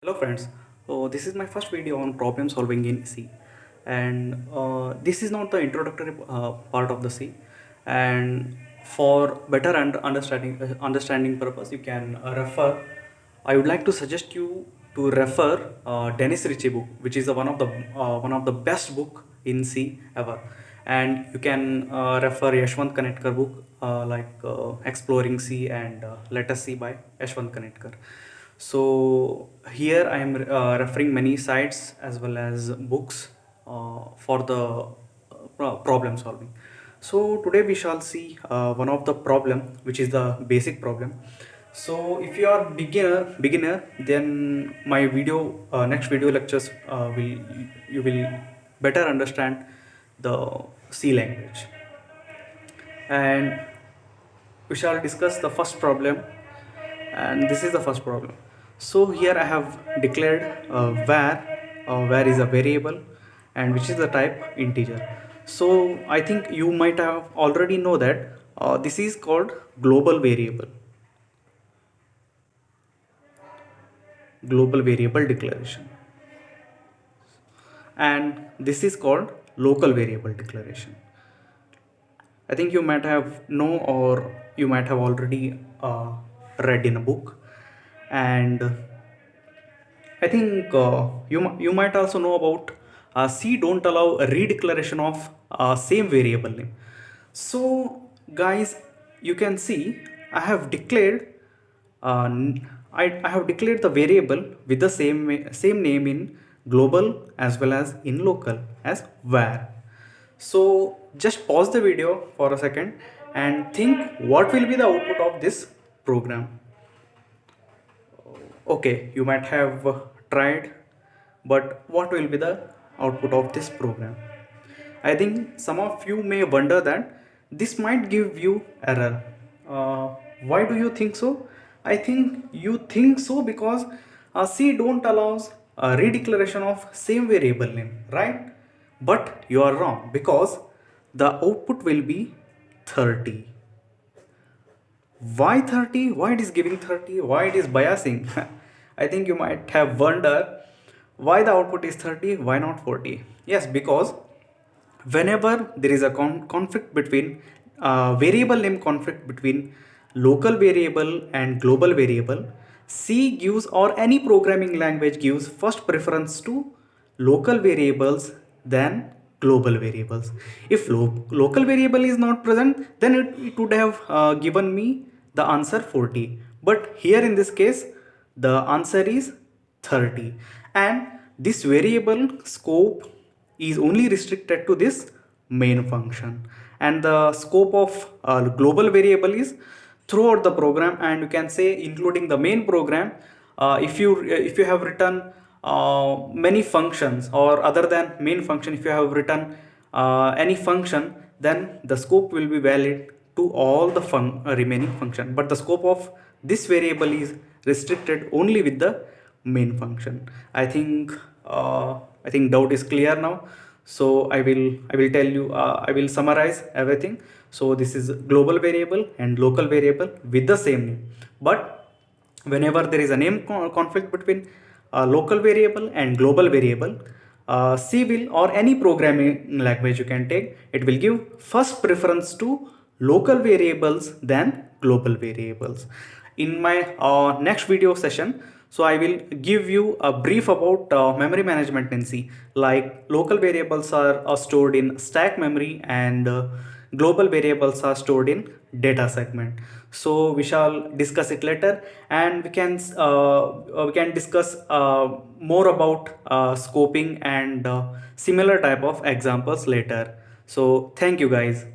Hello friends, so this is my first video on problem solving in C, and this is not the introductory part of the C, and for better understanding purpose you can refer. I would like to suggest you to refer Dennis Ritchie book, which is one of the best book in C ever, and you can refer Yashwant Kanetkar book Exploring C and Let Us See by Yashwant Kanetkar. So here I am referring many sites as well as books for the problem solving. So today we shall see one of the problem, which is the basic problem. So if you are beginner, then my next video lectures will you will better understand the C language, and we shall discuss the first problem, and this is the first problem. So here I have declared where is a variable and which is the type integer. So I think you might have already know that this is called global variable declaration, and this is called local variable declaration. I think you might have know, or you might have already read in a book, and I think you might also know about C don't allow a redeclaration of same variable name. So guys, you can see I have declared I have declared the variable with the same name in global as well as in local as var. So just pause the video for a second and think what will be the output of this program. Okay, you might have tried, but what will be the output of this program? I think some of you may wonder that this might give you error. Why do you think so? I think you think so because C don't allows a redeclaration of same variable name, right? But you are wrong because the output will be 30. Why 30? Why it is giving 30? Why it is biasing? I think you might have wondered why the output is 30, why not 40? Yes, because whenever there is a conflict between variable name conflict between local variable and global variable, C gives, or any programming language gives, first preference to local variables than global variables. If local variable is not present, then it would have given me the answer 40, but here in this case the answer is 30, and this variable scope is only restricted to this main function, and the scope of global variable is throughout the program, and you can say including the main program. If you have written many functions, or other than main function, if you have written any function, then the scope will be valid to all the remaining function, but the scope of this variable is restricted only with the main function. I think doubt is clear now. So I will tell you, I will summarize everything. So this is global variable and local variable with the same name, but whenever there is a name conflict between local variable and global variable, C will, or any programming language you can take, it will give first preference to local variables than global variables. In my next video session, so I will give you a brief about memory management in C, like local variables are stored in stack memory, and global variables are stored in data segment. So we shall discuss it later, and we can discuss more about scoping and similar type of examples later. So thank you guys.